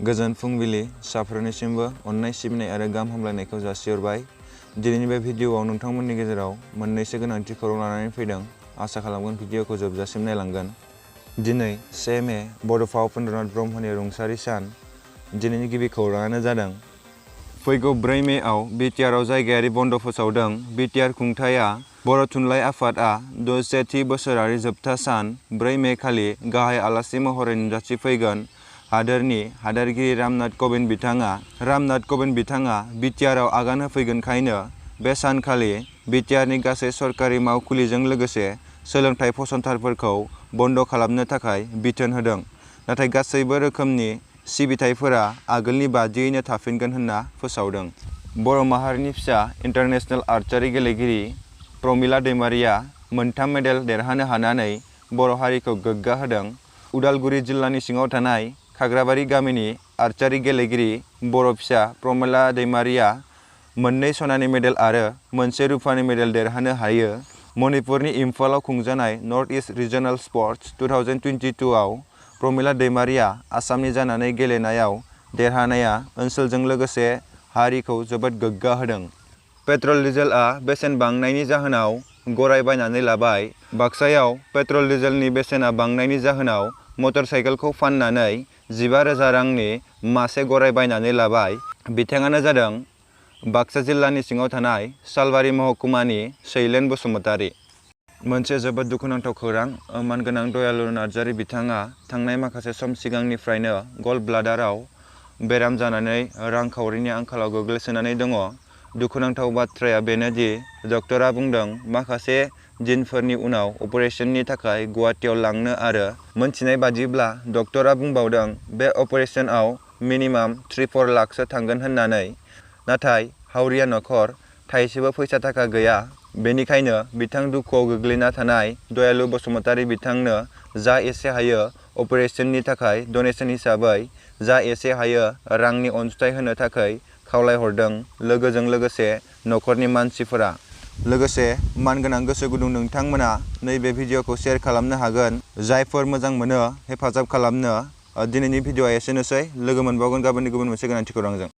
गोजोन फुंबिलि साफ्रोमनिसिमबो अननाय सिबिनाय आरो गाहाम हामलायनायखौ जासिहरबाय। दिनैनि बे भिडिअआव नोंथांमोननि गेजेराव मोननैसो गोनांथि खौरां लानानै फैदों। आसा खालामगोन भिडिअखौ जोबजासिम नायलांगोन। दिनै 1 मे बड'फा उपेन्द्रनाथ ब्रह्मनि रुंसारि सान। दिनैनि गिबि खौराङानो जादों फैगौ 4 मेआव BTRआव जायगायारि बन्द फोसावदों। BTR खुंथाया बर' थुनलाइ आफादआ 60थि बोसोरारि जोबथा सान 4 मे खालि गाहाय आलासि महरै नुजाथिफैगोन। हादोरनि हादोरगिरि रामनाथ क'विन्द बिथाङा BTRआव आगान होफैगोनखायनो बे सानखालि BTRनि गासै सरकारि मावखुलिजों लोगोसे सोलोंथाइ फसंथानफोरखौ बन्द खालामनो थाखाय बिथोन होदों। नाथाय गासैबो रोखोमनि सिबिथायफोरा आगोलनि बादियैनो थाफिनगोन होनना फोसावदों। बर' माहारिनि फिसा इन्टारनेशनेल आर्चारि गेलेगिरि प्रमिला दैमारिया 3 मेडेल देरहानो हानानै बर' हारिखौ गोग्गा होदों। उदालगुरि जिल्लानि सिङाव थानाय खाग्राबारि गामिनि आर्चारि गेलेगिरि बर' फिसा प्रमिला दैमारिया 2 सनानि मेडेल आरो 1 रुफानि मेडेल देरहानो हायो। मणिपुरनि इम्फालाव खुंजानाय नर्थ इस्ट रिजनल स्पर्ट्स 2022 आव प्रमिला दैमारिया आसामनि जानानै गेलेनायाव देरहानाया ओनसोलजों लोगोसे हारिखौ जोबोद गोग्गा होदों। पेट्रल डिजेलआ बेसेन बांनायनि जाहोनाव गराय बायनानै लाबाय। बाक्सायाव पेट्रल डिजेलनि बेसेना बांनायनि जाहोनाव मटर साइकेलखौ फाननानै 15,000 रांनि मासे गराय बायनानै लाबाय। बिथाङानो जादों बाक्सा जिल्लानि सिङाव थानाय सालबारि महकुमानि शैलेन बसुमतारी। मोनसे जोबोद दुखुनांथाव खौरां। मानगोनां दयालु नार्जारी बिथाङा थांनाय माखासे सम सिगांनिफ्रायनो गल ब्लाडाराव बेराम जानानै रांखावरिनि आंखालाव गोग्लैसोनानै दङ। दुखुनांथाव बाथ्राया बेनोदि डक्टरा बुंदों माखासे दिनफोरनि उनाव अपारेशननि थाखाय गुवाहाटीआव लांनो आरो मोनथिनाय बादिब्ला डक्टरा बुंबावदों बे अपारेशनआव मिनिमाम 3-4 लाखसो थांगोन होननानै। नाथाय हावरिया नखर थाइसेबो फैसा थाखा गैया। बेनिखायनो बिथां दुखुआव गोग्लैना थानाय दयालु बसुमतारी बिथांनो जा एसे हायो अपारेशननि थाखाय डनेशन हिसाबै जा एसे हायो रांनि अनसुंथाइ होनो थाखाय खावलायहरदों लोगोजों लोगोसे नखरनि मानसिफोरा। लोगोसे मानगोनां गोसो गुदुं नोंथांमोना नैबे भिडिअखौ शेयार खालामनो हागोन। जायफोर मोजां मोनो हेफाजाब खालामनो। दिनैनि भिडिअआ एसेनोसै। लोगो मोनबावगोन गाबोननि गुबुन मोनसे गोनांथि खौरांजों।